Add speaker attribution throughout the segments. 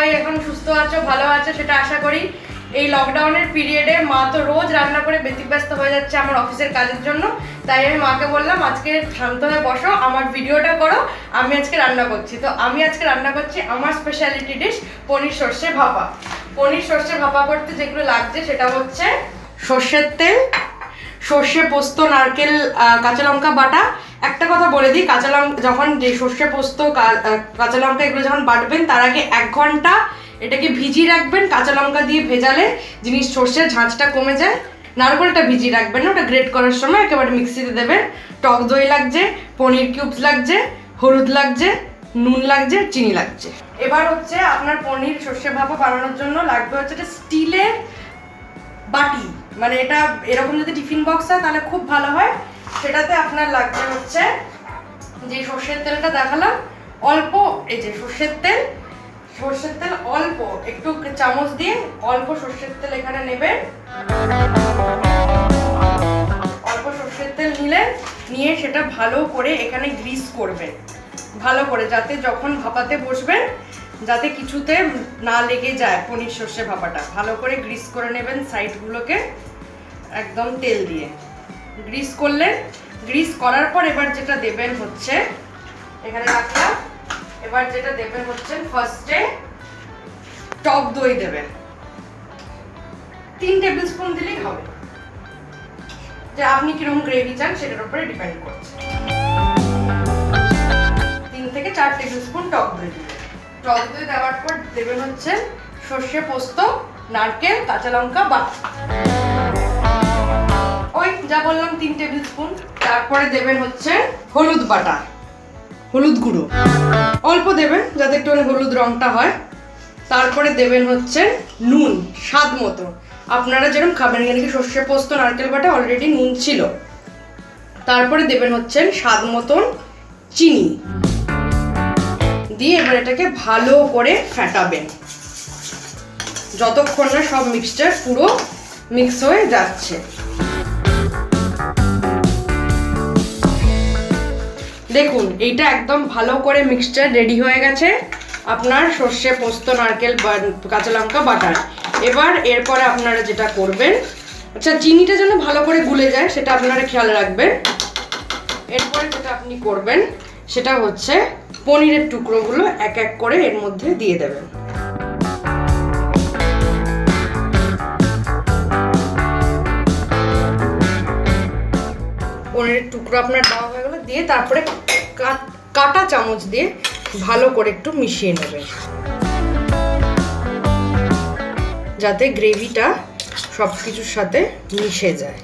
Speaker 1: সবাই এখন সুস্থ আছো, ভালো আছো সেটা আশা করি। এই লকডাউনের পিরিয়ডে মা তো রোজ রান্না করে ব্যতিব্যস্ত হয়ে যাচ্ছে আমার অফিসের কাজের জন্য। তাই আমি মাকে বললাম আজকে শান্ত হয়ে বসো, আমার ভিডিওটা করো, আমি আজকে রান্না করছি। তো আমি আজকে রান্না করছি আমার স্পেশালিটি ডিশ পনির সর্ষে ভাপা। পনির সর্ষে ভাপা করতে যেগুলো লাগছে সেটা হচ্ছে সর্ষের তেল, সর্ষে পোস্ত, নারকেল, কাঁচা লঙ্কা বাটা। একটা কথা বলে দিই, কাঁচা লঙ্কা যখন যে সর্ষে পোস্ত, কাঁচা লঙ্কা এগুলো যখন বাটবেন তার আগে 1 ঘন্টা এটাকে ভিজিয়ে রাখবেন। কাঁচা লঙ্কা দিয়ে ভেজালে জিনিস সর্ষের ঝাঁঝটা কমে যায়। নারকেলটা ভিজিয়ে রাখবেন না, ওটা গ্রেট করার সময় একেবারে মিক্সিতে দেবেন। টক দই লাগছে, পনির কিউবস লাগছে, হলুদ লাগছে, নুন লাগছে, চিনি লাগছে। এবার হচ্ছে আপনার পনির সর্ষে ভাপা বানানোর জন্য লাগবে হচ্ছে একটা স্টিলের বাটি, মানে এটা এরকম যদি টিফিন বক্স হয় তাহলে খুব ভালো হয়। সেটাতে আপনার লাগবে হচ্ছে যে সর্ষের তেলটা দেখালাম অল্প, এই যে সর্ষের তেল অল্প একটু চামচ দিয়ে অল্প সর্ষের তেল এখানে নেবেন। অল্প সর্ষের তেল নিয়ে সেটা ভালো করে এখানে গ্রিস করবেন, ভালো করে, যাতে যখন ভাপাতে বসবেন যাতে কিছুতে না লেগে যায়। পনির সর্ষে ভাপাটা ভালো করে গ্রিস করে নেবেন সাইডগুলোকে একদম তেল দিয়ে গ্রিস করলেন। গ্রিস করার পর এবার যেটা দেবেন হচ্ছে এখানে রাখলাম। এবার যেটা দেবেন হচ্ছে ফার্স্টে টক দই দেবেন, 3 টেবিল স্পুন দিলেই হবে, যে আপনি কিরকম গ্রেভি চান সেটার উপরে ডিপেন্ড করছে। 3 থেকে 4 টেবিল স্পুন টক দই দিবেন। টক দই দেওয়ার পর দেবেন হচ্ছে সর্ষে পোস্ত, নারকেল, কাঁচা লঙ্কা বাটা, ওই যা বললাম 3 টেবিল স্পুন। তারপরে দেবেন হচ্ছে হলুদ বাটা, হলুদ গুঁড়ো অল্প দেবেন যাতে একটু হলুদ রংটা হয়। তারপরে দেবেন হচ্ছে নুন স্বাদ মতো, আপনারা যেরকম খাবেন, এখানে কি সর্ষে পোস্ত নারকেল বাটা অলরেডি নুন ছিল। তারপরে দেবেন হচ্ছে স্বাদ মতন চিনি দিয়ে এবার এটাকে ভালো করে ফেটাবেন যতক্ষণ না সব মিক্সচার পুরো মিক্স হয়ে যাচ্ছে। দেখুন এইটা একদম ভালো করে মিক্সচার রেডি হয়ে গেছে আপনার সর্ষে পোস্ত নারকেল কাঁচা লঙ্কা বাটার। এবার এরপরে আপনারা যেটা করবেন, আচ্ছা চিনিটা যেন ভালো করে গুলে যায় সেটা আপনারা খেয়াল রাখবেন। এরপরে যেটা আপনি করবেন সেটা হচ্ছে পনিরের টুকরোগুলো এক এক করে এর মধ্যে দিয়ে দেবেন। পনিরের টুকরো আপনার দেওয়া হয়ে গেল, দিয়ে তারপরে কাটা চামচ দিয়ে ভালো করে একটু মিশিয়ে নেবেন যাতে গ্রেভিটা সব কিছুর সাথে মিশে যায়।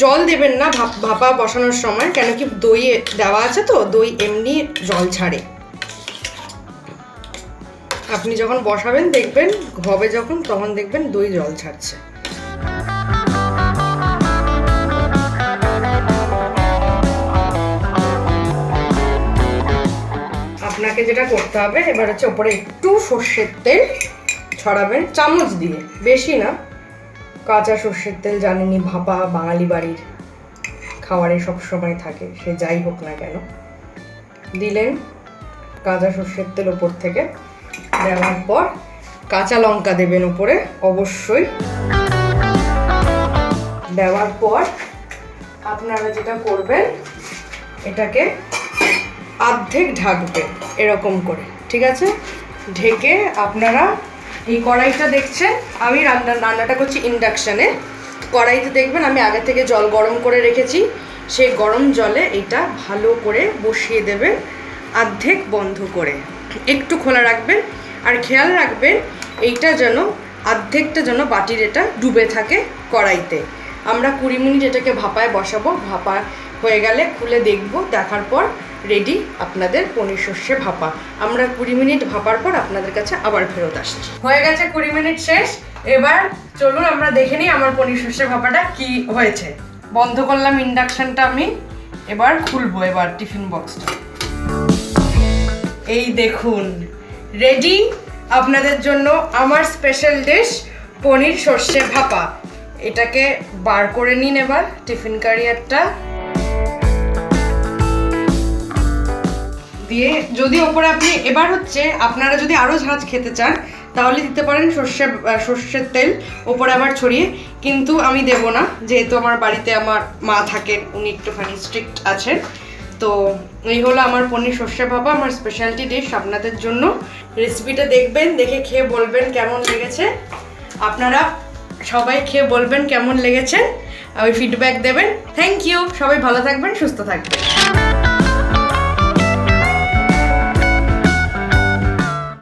Speaker 1: জল দেবেন না ভাপা বসানোর সময়, কেন কি দই দেওয়া আছে তো, দই এমনি জল ছাড়ে। আপনি যখন বসাবেন দেখবেন হবে যখন, তখন দেখবেন দই জল ছাড়ছে। আপনাকে যেটা করতে হবে এবার হচ্ছে ওপরে একটু সর্ষের তেল ছড়াবেন চামচ দিয়ে, বেশি না। কাঁচা সর্ষের তেল জানেনই ভাপা বাঙালি বাড়ির খাবারে সব সময় থাকে, সে যাই হোক না কেন। দিলেন কাঁচা সর্ষের তেল ওপর থেকে, দেওয়ার পর কাঁচা লঙ্কা দেবেন উপরে অবশ্যই। দেওয়ার পর আপনারা যেটা করবেন এটাকে অর্ধেক ঢাকবেন এরকম করে, ঠিক আছে? ঢেকে আপনারা এই কড়াইটা দেখছেন, আমি রান্নাটা করছি ইন্ডাকশানে। কড়াইতে দেখবেন আমি আগে থেকে জল গরম করে রেখেছি, সেই গরম জলে এটা ভালো করে বসিয়ে দেবেন অর্ধেক বন্ধ করে, একটু খোলা রাখবেন। আর খেয়াল রাখবেন এইটা যেন অর্ধেকটা যেন বাটির এটা ডুবে থাকে কড়াইতে। আমরা 20 মিনিট এটাকে ভাপায় বসাবো, ভাপা হয়ে গেলে খুলে দেখব, দেখার পর রেডি আপনাদের পনির সর্ষে ভাপা। আমরা 20 মিনিট ভাপার পর আপনাদের কাছে আবার ফেরত আসছি। হয়ে গেছে 20 মিনিট শেষ। এবার চলুন আমরা দেখে নিই আমার পনির সর্ষে ভাপাটা কি হয়েছে। বন্ধ করলাম ইন্ডাকশনটা আমি, এবার খুলবো এবার টিফিন বক্সটা। এই দেখুন রেডি আপনাদের জন্য আমার স্পেশাল ডিশ পনির সর্ষে ভাপা। এটাকে বার করে নিন এবার টিফিন ক্যারিয়ারটা, দিয়ে যদি ওপরে আপনি এবার হচ্ছে আপনারা যদি আরও ঝাঁঝ খেতে চান তাহলে দিতে পারেন সর্ষের তেল ওপরে আবার ছড়িয়ে, কিন্তু আমি দেব না, যেহেতু আমার বাড়িতে আমার মা থাকেন, উনি একটুখানি স্ট্রিক্ট আছেন। তো এই হলো আমার পনির সর্ষে ভাপা, আমার স্পেশালিটি ডিশ আপনাদের জন্য। রেসিপিটা দেখবেন, দেখে খেয়ে বলবেন কেমন লেগেছে। আপনারা সবাই খেয়ে বলবেন কেমন লেগেছে, ওই ফিডব্যাক দেবেন। থ্যাংক ইউ, সবাই ভালো থাকবেন, সুস্থ থাকবেন।